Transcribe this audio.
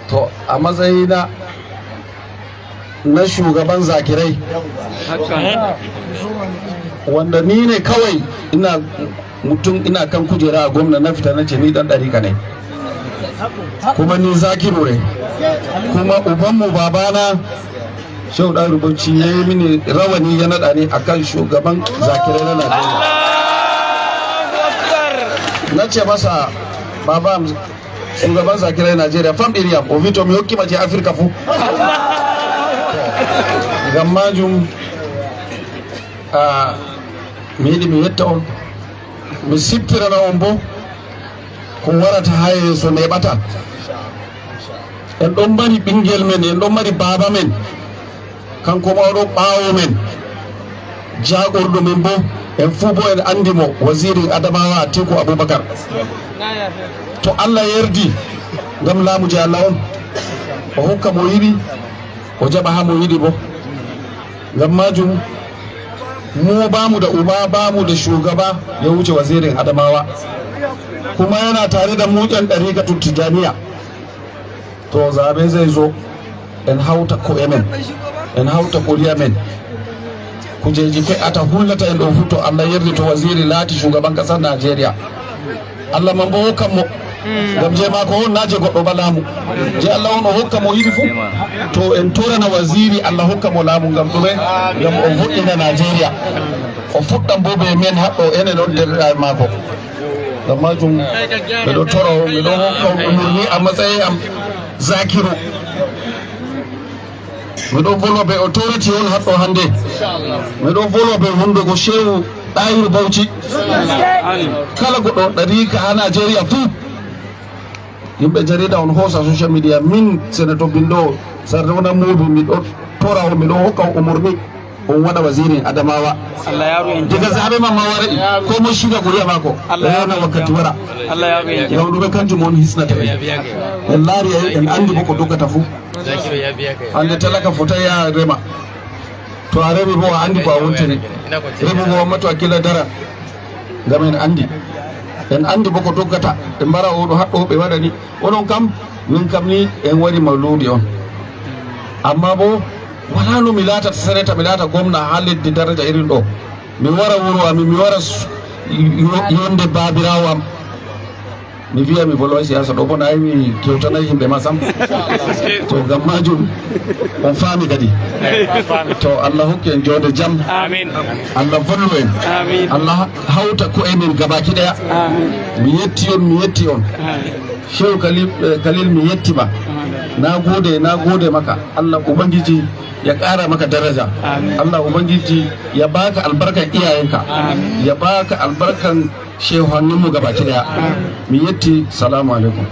to a matsayina na shugaban zakirai wanda ni ne kawai ina kan kujera a gwamna na fita na ce ni dan ɗarika ne kuma ni zakiru ne kuma ubanmu babana Shehu Dan Rubuci ya yi mini rawani ya naɗa ne akan shugaban zakirai na Najeriya. Na ce masa baba shugaban zakirai Najeriya fam area ovito mi hokki maje Afirka fu gammajum mi yiɗi mi yetta on mi siptirana on bo ko warata ha yeeso neɓata en ɗon mari ɓinguel men en ɗon mari baba men kanko mawɗo ɓaawo men jagorɗo men bo en fuu bo en andi mo wasiri Adamawa Atiku Abubakar to Allah yerdi ngam laamu je Allah on o hokka mo yiɗi o jaɓa ha mo yiɗi bo ngam majum mu bamu da uba bamu da shugaba ya wuce wazirin Adamawa kuma yana tare da mu ƴan ɗarikatun Tijaniya to zabe zai zo en hauta ko emen en hauta koriya men kujeji fe'ata hullata en ɗo fu to Allah yerdi to wasiri laati shugaban ƙasar Najeriya Allah man bo hokka mo ngam je mako on naje goɗɗo ba laamu je Allah on o hokka mo yiɗi fu to en torana wasiri Allah hokka mo laamu ngam ɗume ngam o voɗɗina Najeriya o fuɗɗan bo ɓe men haɗɗo enen on derɗiraɓe mako ngam majum miɗo toro miɗo hokka umurni a matsayi am zakiru miɗo volwa ɓe authority on haɗɗo hande miɗo volwa ɓe hunduko Shehu Ɗahiru Bauchi kala goɗɗo ɗarika ha Najeriya fu yimɓe jarida on hosa social media min Senator Bindo Sardauna Modu miɗo tora o miɗo hokka umurni on waɗa wasirin Adamawa diga zaɓe mamma waɗi ko mo shiga guriya mako yana wakkati wara ngam ɗume kanjum on hisnata en laari en andi bo ko doggata fu hande talaka fota ya rema to a remi bo a andi ko a wontini remi bo wamma a gila dara ngam en andi bo ko doggata ɓe mbara oɗo haɗɗo ɓe waɗani oɗon kam min kam ni en waɗi mawludi on amma bo wala no mi laatata seneta mi laata gomna ha leddi daraja irin ɗo mi wara wuro ami mi wara yonde babirawo am mi wiya mi bolwa siyasa ɗo bo nayi mi kewtanayi yimɓe ma sam to ngam majum on faami kadi to Allah hokki en jonde jaam Allah vollu en Allah hawta ko emin gabaki ɗaya mi yetti on Shehu Khalil mi yettima na gode maka Allah ubangiji ya ƙara maka daraja Allah ubangiji ya baka albarkan iyayenka ya baka albarkan shehuhanninmu gabaki daya mi yetti salamu alaikum